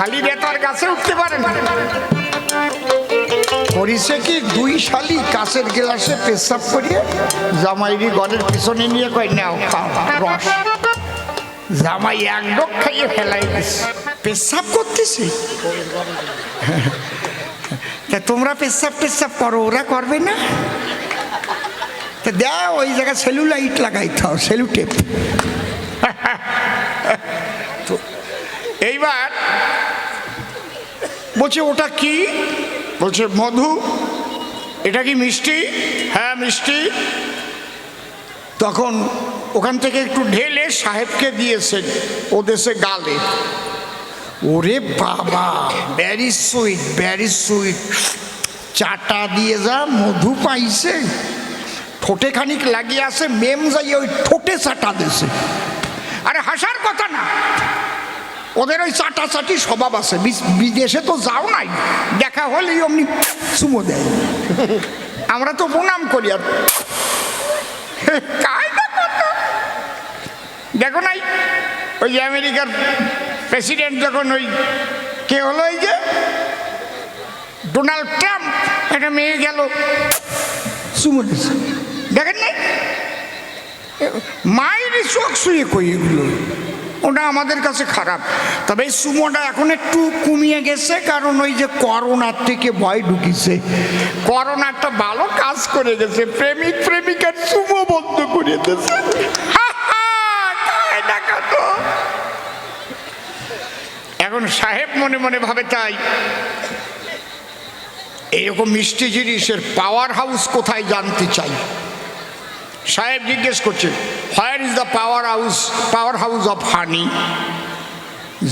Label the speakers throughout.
Speaker 1: খালি বেতার গাছে উঠতে পারে না। করিছে কি, দুই শালি কাঁচের গ্লাসে পেশাব করিয়ে জামাইরি ঘরের পিছনে নিয়ে কয় নাও খাও রস। জামাই এক ডোক খাইয়ে ফেলাই দিচ্ছে। পেশাব করতেছি, তোমরা পেশাব টেশাব করো, ওরা করবে না? দেও ওই জায়গায় সেলুলাইট লাগাইতে হবে, সেলুটেপ। এইবার বলছে ওটা কি? বলছে মধু। এটা কি মিষ্টি? হ্যাঁ মিষ্টি। তখন ওখান থেকে একটু ঢেলে সাহেবকে দিয়েছেন ও দেশে গালে। ওরে বাবা, ভ্যারি সুইট, ভ্যারি সুইট। চাটা দিয়ে যা মধু পাইছে, ঠোঁটে খানিক লাগিয়ে আছে, মেম যাই ওই ঠোঁটে চাটা দিয়েছে। আরে হাসার কথা না, ওদের ওই চাটাচাটি স্বভাব আছে। বিদেশে তো যাও নাই, দেখা হলেই অমনি চুমো দেয়। আমরা তো প্রণাম করি। আর দেখো নাই ওই যে আমেরিকার প্রেসিডেন্ট যখন ওই কে হলো, ওই যে ডোনাল্ড ট্রাম্প, একটা মেয়ে গেল চুমো দিচ্ছে, দেখেন নাই? মায়ের চোখ শুয়ে কই এগুলো, ওটা আমাদের কাছে খারাপ। তবে এই সুমোটা এখন একটু কমিয়ে গেছে, কারণ ওই যে করোনার থেকে ভয় ঢুকিছে। করোনা একটা ভালো কাজ করে গেছে, প্রেমিক প্রেমিকার সুমো বন্ধ করে দিয়েছে। এখন সাহেব মনে মনে ভাবে, তাই এরকম মিষ্টি জিনিসের পাওয়ার হাউস কোথায় জানতে চাই। সাহেব জিজ্ঞেস করছে, where is the power house of হানি?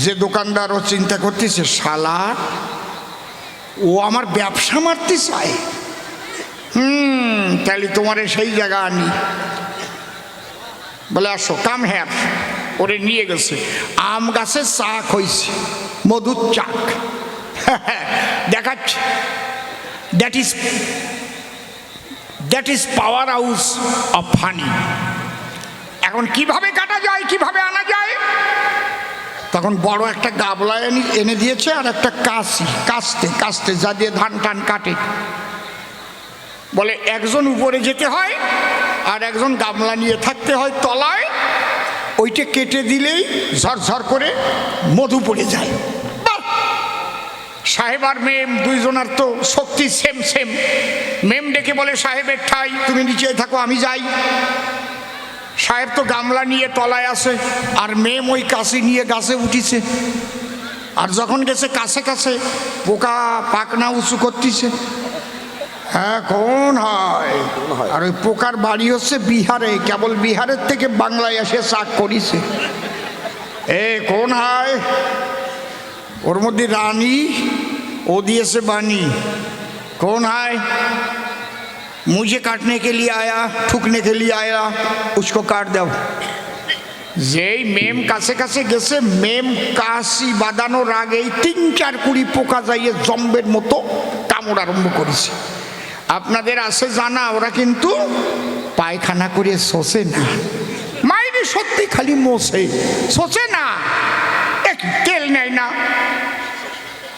Speaker 1: যে দোকানদার ও চিন্তা করতেছে, শালা ও আমার ব্যবসা মারতে চায়। তাহলে তোমার সেই জায়গা আনি। বলে আসো, কাম হ্যার। ওরে নিয়ে গেছে, আম গাছে চাক হয়েছে, মধুর চাক দেখাচ্ছে। That is power house of হানি। এখন কিভাবে কাটা যায়, কিভাবে আনা যায়? তখন বড় একটা গাবলা এনে দিয়েছে, আর একটা কাস্তে যা দিয়ে ধান টান কাটে। বলে একজন উপরে যেতে হয়, আর একজন গামলা নিয়ে থাকতে হয় তলায়। ওইটা কেটে দিলেই ঝরঝর করে মধু পড়ে যায়। সাহেব আর মেম দুইজনার তো শক্তি সেম সেম। মেম ডেকে বলে, সাহেবের ঠাই, তুমি নিচে থাকো, আমি যাই। সাহেব তো গামলা নিয়ে তলায় আসে, আর মেম ওই কাশি নিয়ে গাছে উঠিছে। আর যখন গেছে কাছে কাছে, পোকা পাকনা উঁচু করতেছে। হ্যাঁ, কোন হয়? আর ওই পোকার বাড়ি হচ্ছে বিহারে, কেবল বিহারের থেকে বাংলায় এসে চাক করিছে। কোন হয়? ওর মধ্যে রানী, ও দিয়েছে বাनी। कौन है? मुझे काटने के लिए आया, ठुकने के लिए आया, उसको काट दो। যেই মেম কাছে কাছে গেছে, মেম কাশি বাঁধানোর আগেই 3-4 কুড়ি পোকা যাইয়ে জম্বের মতো কামড় আরম্ভ করেছে। আপনাদের আছে জানা, ওরা কিন্তু পায়খানা করে শোষে না, মাইরে সত্যি খালি মোছে, শোষে না, তেল নেয় না।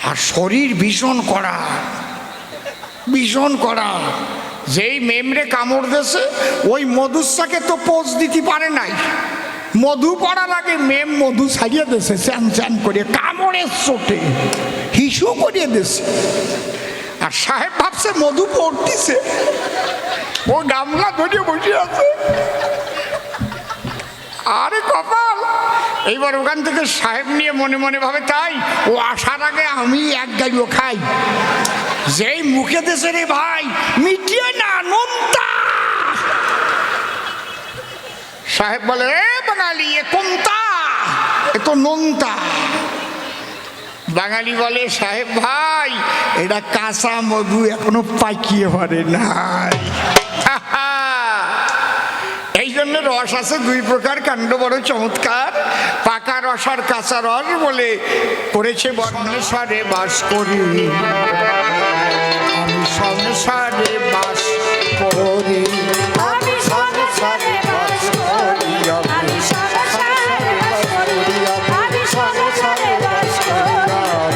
Speaker 1: আর শরীর ভীষণ কড়া, ভীষণ কড়া। যেই মেমরে কামড় দিয়েছে, ওই মধুসাকে তো পোষ দিতে পারে নাই। মধু পড়ার আগে মেম মধু ছাড়িয়ে দিয়েছে, চ্যান চ্যান করে কামড়ের চোটে হিসু করিয়ে দিয়েছে। আর সাহেব ভাবছে মধু পড়তেছে, ও গামলা ধরিয়ে বসে আছে। আরে কপাল! এইবার ওখান থেকে সাহেব নিয়ে মনে মনে ভাবে, তাই ও আসার আগে আমি এক গাড়িও খাই। যেই মুখে দেশে, রে ভাই মিটিয়ে না, নোনতা। সাহেব বলে, এ বাঙালি, এ কোনটা? এ তো নোনতা। বাঙালি বলে, সাহেব ভাই এটা কাঁচা মধু, এখনো পাকিয়ে পারে নাই। এই জন্য রস আছে 2 প্রকার, কাণ্ড বড় চমৎকার। পাকা রস আর কাঁচা রস বলে করেছে বর্ণসারে বাস করি, আমি সংসারে বাস করি, আমি সংসারে বাস করি, আমি সংসারে বাস করি, আমি সংসারে বাস করি।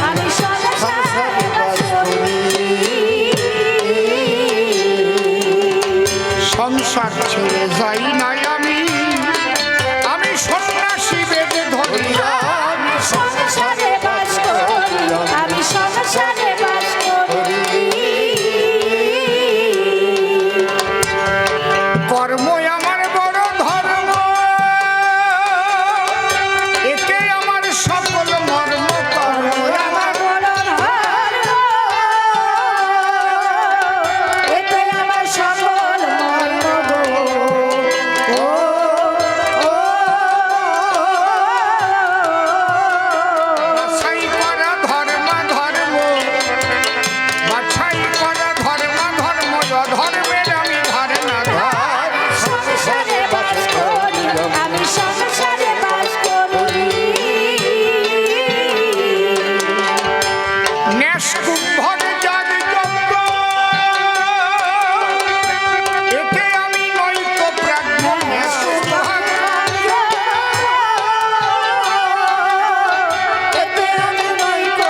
Speaker 1: ন্যাস কুম্ভক যাগ যজ্ঞ, এতে আমি নৈক প্রাজ্ঞ। ন্যাস কুম্ভক
Speaker 2: এতে আমি নৈক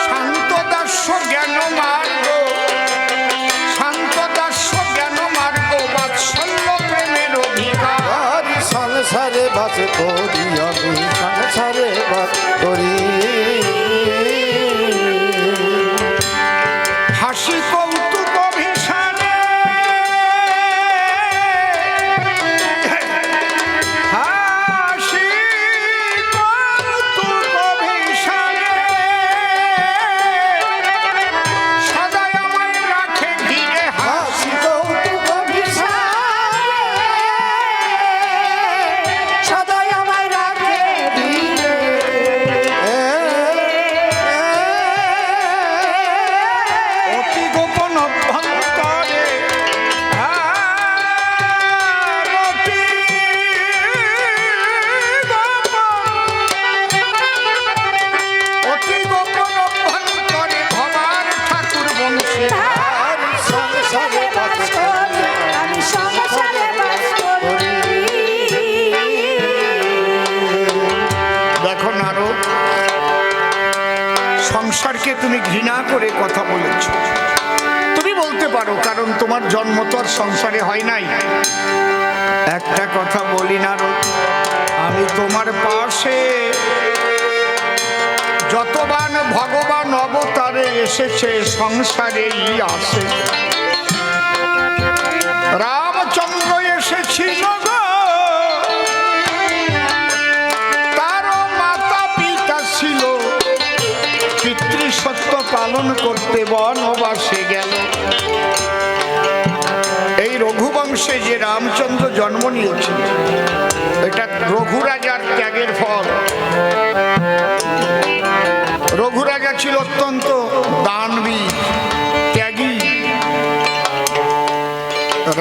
Speaker 1: শান্ত দাস্য জ্ঞান মার্গ, শান্ত দাস্য জ্ঞান মার্গ, বাৎসল্য প্রেমের অধিকার।
Speaker 2: সংসারে বাস করি আমি, সংসারে বাস করি।
Speaker 1: হাসি কৌতুক অভিসারে, হাসি কৌতুক অভিসারে, সদাই আমায় রাখে ঘিরে। হাসি
Speaker 2: কৌতুক অভিসারে সদাই আমায় রাখে ঘিরে।
Speaker 1: অতি গোপন অভ্যন্তরে, অতি গোপন অভ্যন্তরে ভবার ঠাকুর বংশে।
Speaker 2: সংসারে বাস করি আমি, সংসারে বাস করি।
Speaker 1: দেখো নারদ, সংসারকে তুমি ঘৃণা করে কথা বলেছ। তুমি বলতে পারো কারণ তোমার জন্ম তো আর সংসারে হয় নাই। একটা কথা বলি নারদ, আমি তোমার পাশে যতবার ভগবান অবতারে এসেছে সংসারেই আসে। রামচন্দ্র এসেছিল গো, তারও মাতা পিতা ছিল, পিতৃসত্য পালন করতে বনবাসে গেল। এই রঘুবংশে যে রামচন্দ্র জন্ম নিয়েছিল, এটা রঘুরাজার ত্যাগের ফল। রঘুরাজা ছিল অত্যন্ত দানবীর, ত্যাগী।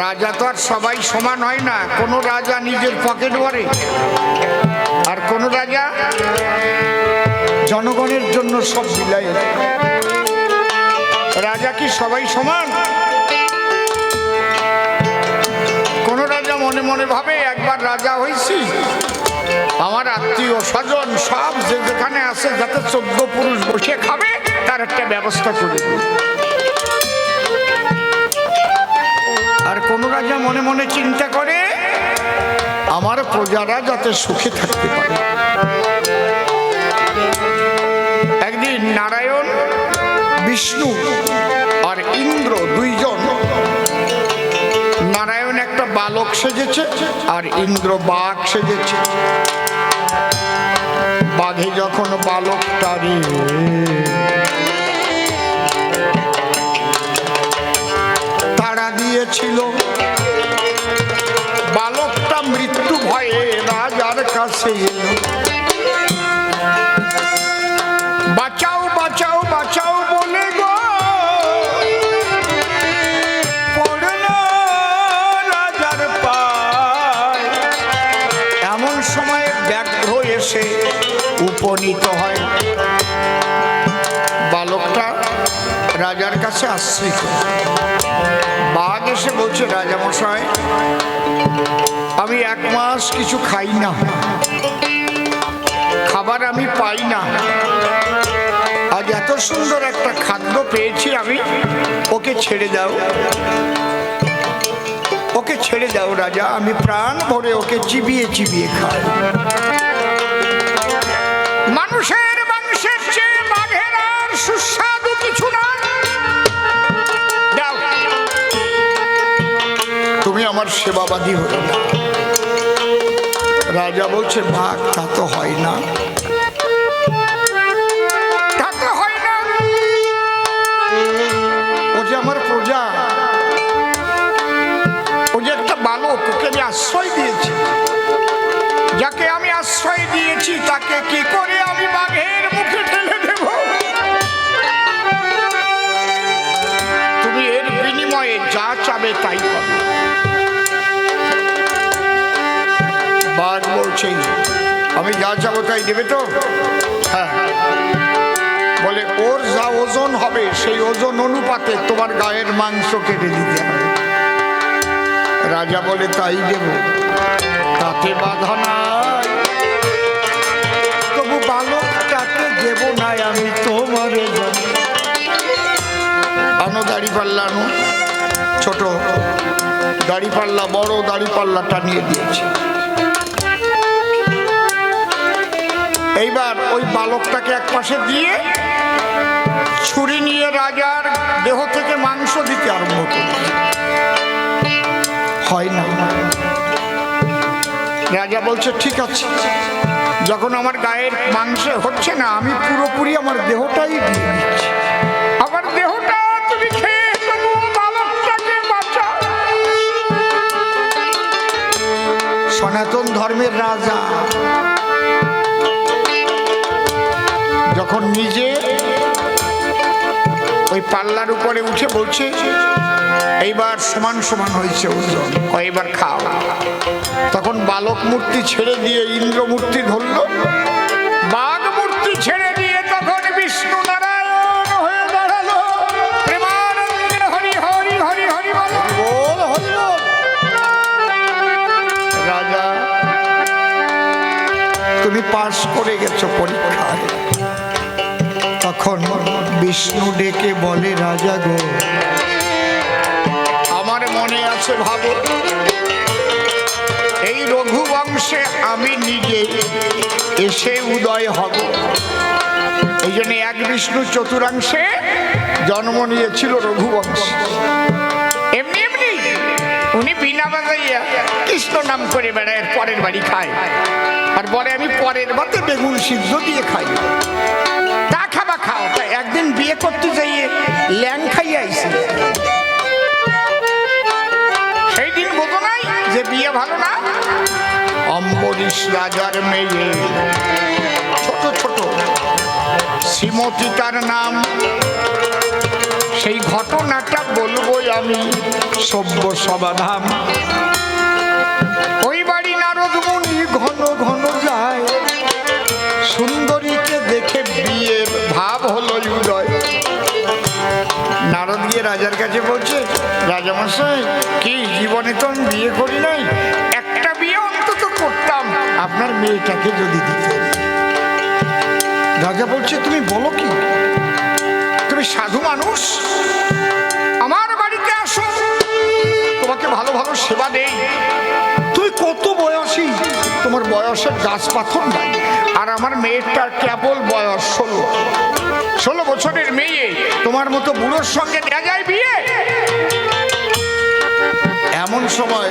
Speaker 1: রাজা তো আর সবাই সমান হয় না। কোনো রাজা নিজের পকেট ভরে, আর কোন রাজা জনগণের জন্য সব বিলায়। রাজা কি সবাই সমান? কোন রাজা মনে মনে ভাবে একবার রাজা হয়েছি, আমার আত্মীয় স্বজন সব যে যেখানে আছে যাতে 14 পুরুষ বসে খাবে তার একটা ব্যবস্থা করে দিই। আর কোন রাজা মনে মনে চিন্তা করে আমার প্রজারা যাতে সুখে থাকতে পারে। একদিন নারায়ণ, বিষ্ণু আর ইন্দ্র দুইজন, নারায়ণ একটা বালক সেজেছে আর ইন্দ্র বাঘ সেজেছে। বাঘে যখন বালকটারে তাড়া দিয়েছিল, বালকটা মৃত্যু ভয়ে রাজার কাছে এলো। বাঁচাও বাঁচাও বাঁচাও বলে গো পড়ল রাজার পায়। এমন সময় ব্যাঘ্র এসে উপনীত হয়। বালকটা রাজার কাছে আশ্রিত। বাঘ এসে বলছে, রাজামশাই আমি 1 মাস কিছু খাই না, খাবার আমি পাই না। আজ এত সুন্দর একটা খাদ্য পেয়েছি আমি, ওকে ছেড়ে দাও, ওকে ছেড়ে দাও রাজা, আমি প্রাণ ভরে ওকে চিবিয়ে চিবিয়ে খাই। মানুষের মাংসের চেয়ে বাঘের আর সুস্বাদু কিছু না। দাও, তুমি আমার সেবাবাদী হলো না। রাজা বলছে, বাঘ তা তো হয় না, তা তো হয় না। ও যে আমার প্রজা, ও যে একটা বালক, ওকে আমি আশ্রয় দিয়েছি। যাকে আমি আশ্রয় দিয়েছি তাকে কি করে আমি বাঘের মুখে ঠেলে দেব? তুমি এর বিনিময়ে যা চাবে তাই পাবে। বাঘ বলছে, বলছেই, আমি যা চাবো তাই দেবে তো? হ্যাঁ। বলে ওর যা ওজন হবে সেই ওজন অনুপাতে তোমার গায়ের মাংস কেটে দিতে হবে। রাজা বলে তাই দেব, তাতে বাধা নাই, তবু বালকটাকে দেব না আমি তোমারে। আনো দাড়ি পাল্লা, আনো ছোট দাড়ি পাল্লা, বড় দাড়ি পাল্লাটা নিয়ে দিয়েছে। এইবার ওই বালকটাকে এক পাশে দিয়ে ছুরি নিয়ে রাজার দেহ থেকে মাংস দিতে আরম্ভ করে। হয় না। রাজা বলছে ঠিক আছে, যখন আমার গায়ের মাংস হচ্ছে না, আমি পুরোপুরি আমার দেহটাই দিয়ে দিচ্ছি। আমার দেহটা তুমি খেয়ে তবু বালকটাকে বাঁচাও। সনাতন ধর্মের রাজা যখন নিজে ওই পাল্লার উপরে উঠে বলছে এইবার সমান সমান হয়েছে ওজন, এইবার খাও, তখন বালক মূর্তি ছেড়ে দিয়ে ইন্দ্র মূর্তি ধরল, বাঘ মূর্তি ছেড়ে দিয়ে তখন বিষ্ণু নারায়ণ হয়ে দাঁড়ালো। প্রেমানন্দে হরি হরি হরি হরি বল হরি বল। রাজা তুমি পাশ করে গেছো পরীক্ষায়। তখন বিষ্ণু ডেকে বলে রাজা গো, আমার মনে আছে ভাবো, এই রঘুবংশে আমি নিজে এসে উদয় হব। এই জন্য এক বিষ্ণু চতুরাংশে জন্ম নিয়েছিল রঘুবংশ। এমনি এমনি উনি বিনা বাজাইয়া কৃষ্ণ নাম করে বেড়ায়, পরের বাড়ি খায়, আর বলে আমি পরের বাতে বেগুন সিদ্ধ দিয়ে খাই। তা খাবা খাও। তা একদিন বিয়ে করতে যাইয়ে ল্যাং খাইয়ে আইসি। সেই দিন বোঝো নাই যে বিয়ে ভালো না। অম্বরীশ রাজার মেয়ে ছোট ছোট, শ্রীমতী তার নাম। সেই ঘটনাটা বলবোই আমি সভ্য সমাধান। ওই বাড়ি নারদ মুনি ঘন ঘন যায়, সুন্দরীকে দেখে বিয়ের ভাব হলো উদয়। নারদ গিয়ে রাজার কাছে বলছে, রাজামশাই কি জীবনে তো আমি বিয়ে করি নাই, একটা বিয়ে অন্তত করতাম, আপনার মেয়েটাকে যদি দিতেন। রাজা বলছে তুমি বলো কি, তুমি সাধু মানুষ, আমার বাড়িতে আসো, তোমাকে ভালো ভালো সেবা দেই। তুই কত বয়সী, তোমার বয়সের গাছ পাথর নাই, আর আমার মেয়েটার কেবল বয়স 16 বছরের মেয়ে, তোমার মতো বুড়োর সঙ্গে দেয়া যায় বিয়ে? এমন সময়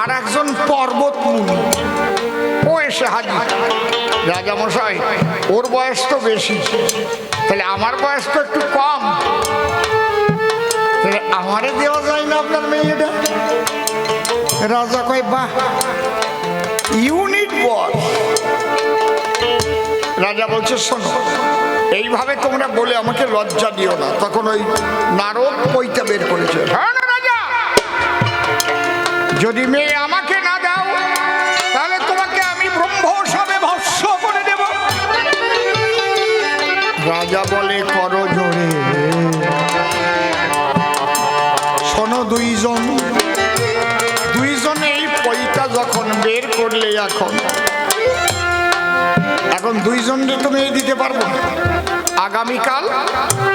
Speaker 1: আর একজন পর্বত মুনি ও এসে হাজির। রাজামশাই ওর বয়স তো বেশি, তাহলে আমার বয়স তো একটু কম, তাহলে আমারে দেওয়া যায় না আপনার মেয়েটা? রাজা কয় বাহ, ইউনিট বল। রাজা বলছে শোনো, এইভাবে তোমরা বলে আমাকে লজ্জা দিও না। তখন ওই নারদ পৈতা বের করেছে, হ্যাঁ না রাজা, যদি মেয়ে আমাকে না দাও তাহলে তোমাকে আমি ব্রহ্মসবে ভস্ম করে দেব। রাজা বলে করো জোরে। শোনো দুইজনে এই পৈতা যখন বের করলে, এখন দুইজনকে তো মেয়ে দিতে পারবো না। আগামীকাল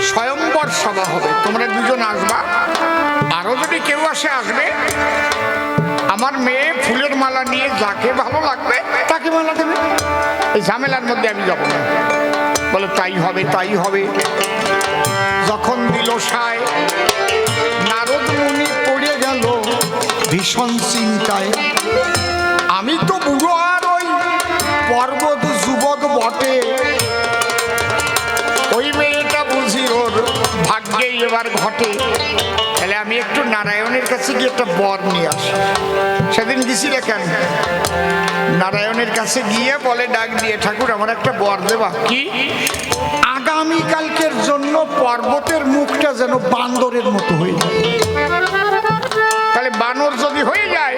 Speaker 1: স্বয়ংবর সভা হবে, তোমরা দুজন আসবা, আরো যদি কেউ আসবে। আমার মেয়ে ফুলের মালা নিয়ে যাকে ভালো লাগবে তাকে মালা দেবে, এই ঝামেলার মধ্যে আমি যাব না। বলে তাই হবে তাই হবে। যখন দিল সায়, নারদ মুনি পড়ে গেল ভীষণ চিন্তায়। আমি তো বুড়ো আর ওই পর্বত যুবক বটে, ওই মেয়েটা বুঝি ওর ভাগ্যে এবার ঘটে, তাহলে আমি একটু নারায়ণের কাছে গিয়ে একটা বর নিয়ে আসি। সেদিন গেছি কেন, নারায়ণের কাছে গিয়ে বলে ডাক দিয়ে, ঠাকুর আমার একটা বর দেবা। কি? আগামীকালকের জন্য পর্বতের মুখটা যেন বান্দরের মতো হয়ে যায়। তাহলে বানর যদি হয়ে যায়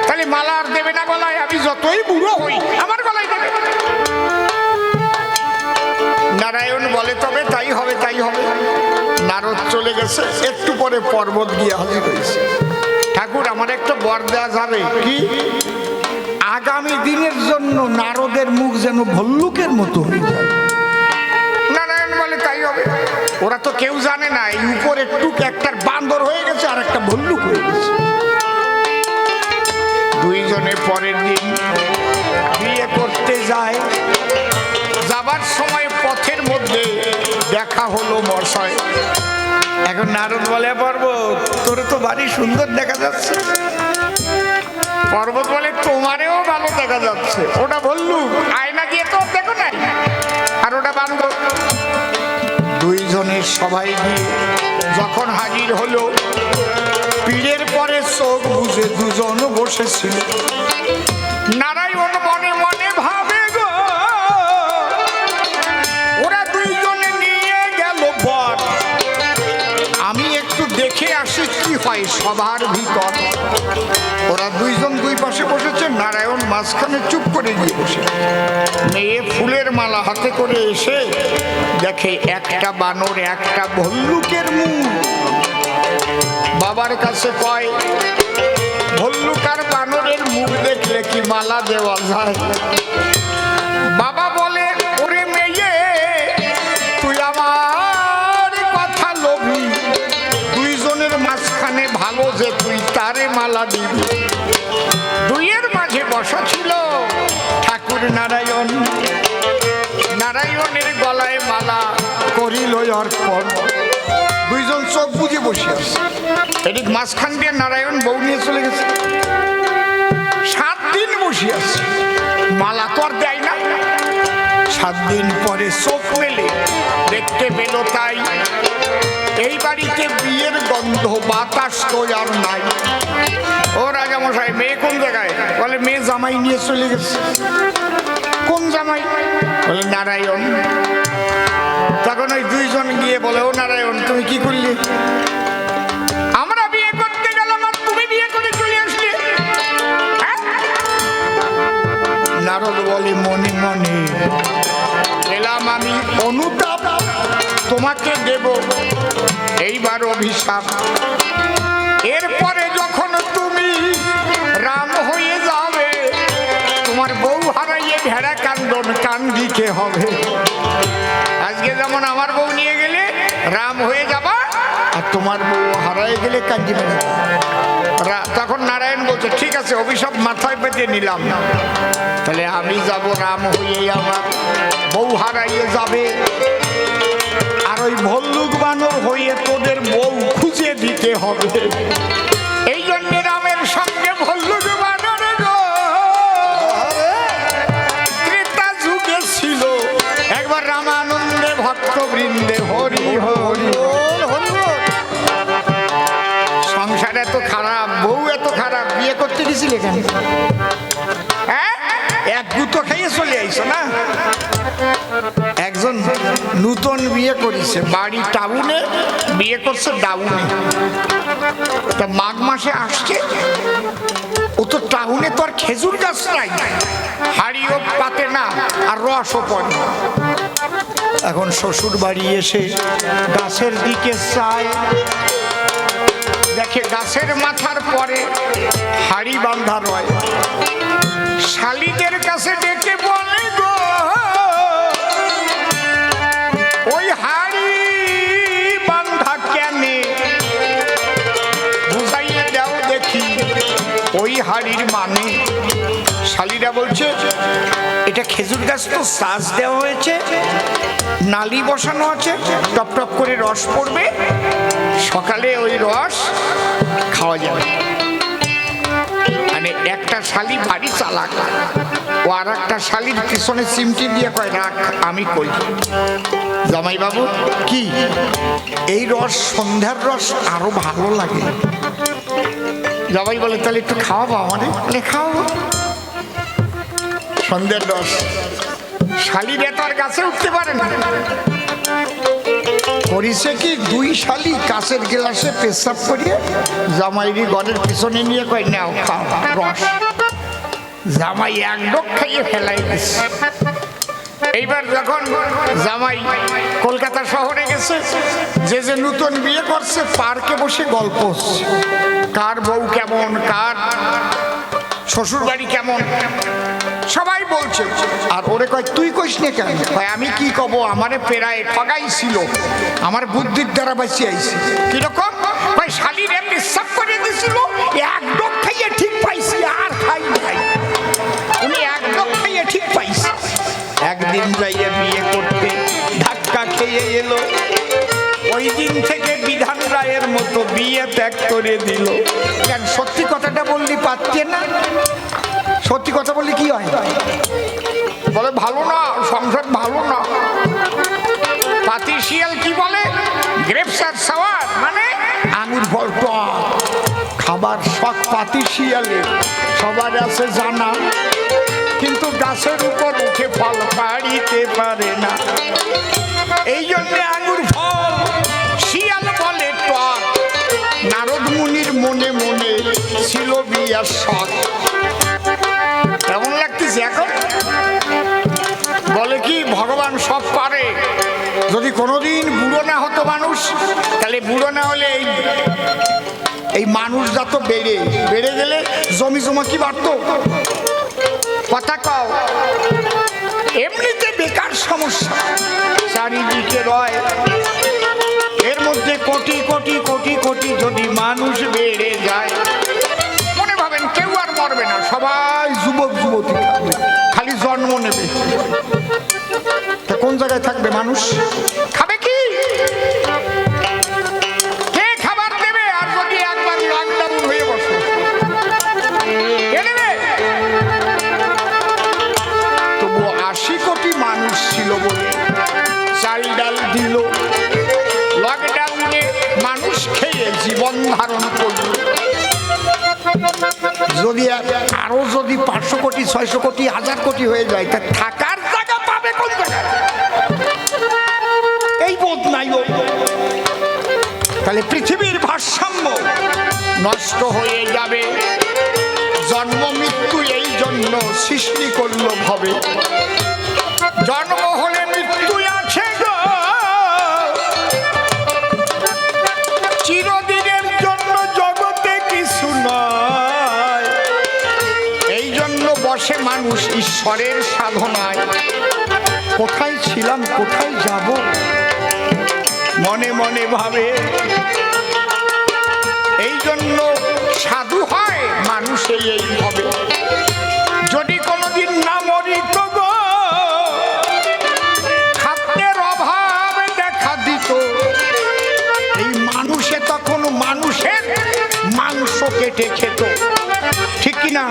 Speaker 1: তাহলে মালা আর দেবে না গলায়, আমি যতই বুড়ো হই আমার গলায় দেবে। নারায়ণ বলে তবে তাই হবে তাই হবে। নারদ চলে গেছে, একটু পরে পর্বত গিয়ে হাজির হয়েছে। ঠাকুর আমার একটা বর দেওয়া যাবে কি? আগামী দিনের জন্য নারদের মুখ যেন ভল্লুকের মতো হয়ে যায়। নারায়ণ বলে তাই হবে। ওরা তো কেউ জানে না এই উপরের টুক একটা বান্দর হয়ে গেছে আর একটা ভল্লুক হয়ে গেছে। দুইজনে পরের দিন বিয়ে করতে যায়। যাবার সময় পথের মধ্যে দেখা হলো মশাই। এখন নারদ বলে পর্বত তোর তো বাড়ি সুন্দর দেখা যাচ্ছে। পর্বত বলে তোমারেও ভালো দেখা যাচ্ছে। ওটা বললু আয়না দিয়ে তো দেখো নাই, আর ওটা বান্দর। দুইজনের সবাই গিয়ে যখন হাজির হলো, পীরের পরে চোখ বুঝে দুজন বসেছিল। নারায়ণ মনে মনে ভাবে গো, ওরা দুইজনে নিয়ে গেল বর, আমি একটু দেখে আসি কি হয় সবার ভিতর। ওরা দুইজন দুই পাশে বসেছে, নারায়ণ মাঝখানে চুপ করে গিয়ে বসে। মেয়ে ফুলের মালা হাতে করে এসে দেখে একটা বানর একটা ভল্লুকের মুখ। বাবার কাছে কয় ভল্লুক আর বানরের মুখ দেখলে কি মালা দেওয়া যায়? বাবা বলে ওরে মেয়ে তুই আমার কথা লোভী, দুইজনের মাঝখানে ভালো যে তুই তারে মালা দিবি। দুইয়ের মাঝে বসা ছিল ঠাকুর নারায়ণ। নারায়ণের গলায় মালা করিল অর্পণ। দুইজন চোখ বুঝে বসে আছে। এদিক মাঝখান দিয়ে নারায়ণ বউ নিয়ে চলে গেছে। 7 দিন বসে আছে, মালা তো আর দেয় না। 7 দিন পরে চোখ মেলে দেখতে পেল তাই এই বাড়িতে বিয়ের গন্ধ বাতাস তো আর নাই। ও রাজামশাই মেয়ে কোন জায়গায়? বলে মেয়ে জামাই নিয়ে চলে গেছে। কোন জামাই? বলে নারায়ণ। তখন ওই দুইজন গিয়ে বলে ও নারায়ণ তুমি কি করলি? আমরা বিয়ে করতে গেলাম আর তুমি বিয়ে করে চলে আসলে। নারদ বলে মনে মনে এলাম আমি অনুতাপ তোমাকে দেব, এইবার অভিশাপ। এরপরে যখন তুমি রাম হয়ে যাবে, তোমার বউ হারাইয়ে ভেড়া কান্দন কান্দিতে হবে। আজকে যেমন আমার বউ নিয়ে গেলে রাম হয়ে যাবা, আর তোমার বউ হারাই গেলে কান্দিবে। তখন নারায়ণ বলছে ঠিক আছে অভিশাপ মাথায় পেতে নিলাম, তাহলে আমি যাব রাম হয়ে, আমার বউ হারাইয়ে যাবে, আর ওই ভল্লুক বানর হয়ে তোদের বউ খুঁজে দিতে হবে। এই জন্য রামের সঙ্গে ভল্লুক বানর ত্রেতা যুগে ছিল। একবার রামানন্দে ভক্তবৃন্দে হরি হরি। সংসার এত খারাপ, বউ এত খারাপ, বিয়ে করতে গেছিলে কেন? হ্যাঁ, এক গুতো খাইয়ে চলে আইছো না? একজন নূতন বিয়ে করেছে, বাড়ি টাউনে, বিয়ে করছে ডাউনে। তা মাঘ মাসে আসছে, ও তো টাউনে তো আর খেজুর গাছ নাই, হাড়িও পাতে না আর রসও পড়ে। এখন শ্বশুর বাড়ি এসে গাছের দিকে চায়, দেখে গাছের মাথার পরে হাড়ি বাঁধা রয়। শালিদের কাছে ডেকে বলে গো ওই হাড়ি বাঁধা কেনে, বুঝাইয়ে দাও দেখি ওই হাড়ির মানে। শালিরা বলছে এটা খেজুর গাছ তো সাজ দেওয়া হয়েছে, নালি বসানো আছে, টপ টপ করে রস পড়বে, সকালে ওই রস খাওয়া যাবে। মানে একটা শালি বাড়ি চালাক, ও আর একটা শালির পিছনে চিমটি দিয়ে কয় রাখ আমি কই। জামাই বাবু কি এই রস সন্ধ্যার রস আরো ভালো লাগে। জামাই বলে তাহলে একটু খাওয়াবো আমাদের, বলে খাওয়াবো সন্ধ্যার রস। শালি বেতার গাছে উঠতে পারে না, করিছে কি দুই শালি কাঁচের গ্লাসে পেশাব করিয়ে জামাইরি ঘরের পিছনে নিয়ে কয় নাও খাও রস। জামাই এক ডোক খাইয়ে ফেলাই দিচ্ছে। এইবার যখন জামাই কলকাতা শহরে গেছে, যে যে নতুন বিয়ে করছে পার্কে বসে গল্প হচ্ছে, কার বউ কেমন, কার শ্বশুর বাড়ি কেমন, সবাই বলছে। আর ওরে কয় তুই কইস না কেন? কয় আমি কি কব, আমারে পেরায় ঠগাইছিল, আমার বুদ্ধির দ্বারা বাঁচিয়ে আইছি। কিরকম? কয় শালির এমনি সব করে দিছিল, এক ডোক খাইয়ে ঠিক পাইছি, আর খাই নাই। উনি এক ডোক খাইয়ে ঠিক পাইছি। একদিন যাইয়ে বিয়ে করতে ধাক্কা খেয়ে এলো, ওই দিন থেকে বিধান রায়ের মতো বিয়ে ত্যাগ করে দিল। কেন? সত্যি কথাটা বললি পারতে না? সত্যি কথা বললি কি হয়? বলে ভালো না, সংসার ভালো না। পাতি শিয়াল কি বলে? গ্রেপস আর সাওয়ার, মানে আঙুর ফল টক। খাবার শখ পাতি শিয়ালে সবার আছে জানা, কিন্তু গাছের উপর উঠে ফল পাড়িতে পারে না। এই জন্য আঙুর ফল শিয়াল বলে টক। নারদ মুনির মনে মনে ছিল বিয়ার শখ। কেমন লাগতেছে এখন? বলে কি ভগবান সব পারে। যদি কোনোদিন বুড়ো না হতো মানুষ, তাহলে বুড়ো না হলে এই মানুষ যত বেড়ে বেড়ে গেলে জমি জমা কি বাড়তো? কথা কও। এমনিতে বেকার সমস্যা চারিদিকে রয়, এর মধ্যে কোটি কোটি কোটি কোটি যদি মানুষ বেড়ে যায়, মনে ভাবেন কেউ আর মরবে না, সবাই যুবক যুবতী থাকবে, খালি জন্ম নেবে। তা কোন জায়গায় থাকবে মানুষ? খাবে কি? কে খাবার দেবে? আর যদি একবার লকডাউন হয়ে বসে কে দেবে? তবু 80 কোটি মানুষ ছিল বলে চাল ডাল দিল। লকডাউনে মানুষ খেয়ে জীবন ধারণ করল। যদি আরো যদি 500 কোটি 600 কোটি 1000 কোটি হয়ে যায়, তা থাকার জায়গা পাবে কোন জায়গায়? এই বোধ নাই। তাহলে পৃথিবীর ভারসাম্য নষ্ট হয়ে যাবে। জন্ম মৃত্যু এই জন্য সৃষ্টি করল ভবে। জন্ম হলে মৃত্যু আছে গো, চিরদিনের জন্য জগতে কিছু নয়। এই জন্য বসে মানুষ ঈশ্বরের সাধনায়। কোথায় ছিলাম, কোথায় যাব, মনে মনে ভাবে। এই জন্য সাধু হয় মানুষে এই হবে। যদি কোনোদিন না মরি তো গো, খাদ্যের অভাব দেখা দিত, এই মানুষে তখন মানুষের মাংস কেটে খেত। ঠিক কিনা?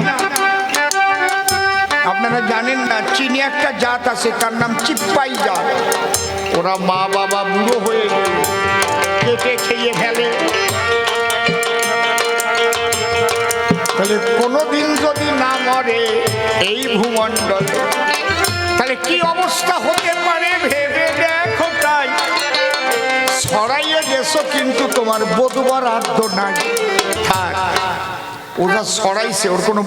Speaker 1: আপনারা জানেন না, চীনে একটা জাত আছে, তার নাম চিপ্পাই জাত। ওরা মা বাবা বুড়ো হয়ে গেলে কেটে খেয়ে ফেলে। তাহলে কোনোদিন যদি না মরে এই ভূমণ্ডলে, তাহলে কি অবস্থা হতে পারে ভেবে দেখো। তাই ছড়াইয়ে গেছো, কিন্তু তোমার বোধবার আদ্য নাই। থাক, ওরা ছড়াইছে, ওর কোনো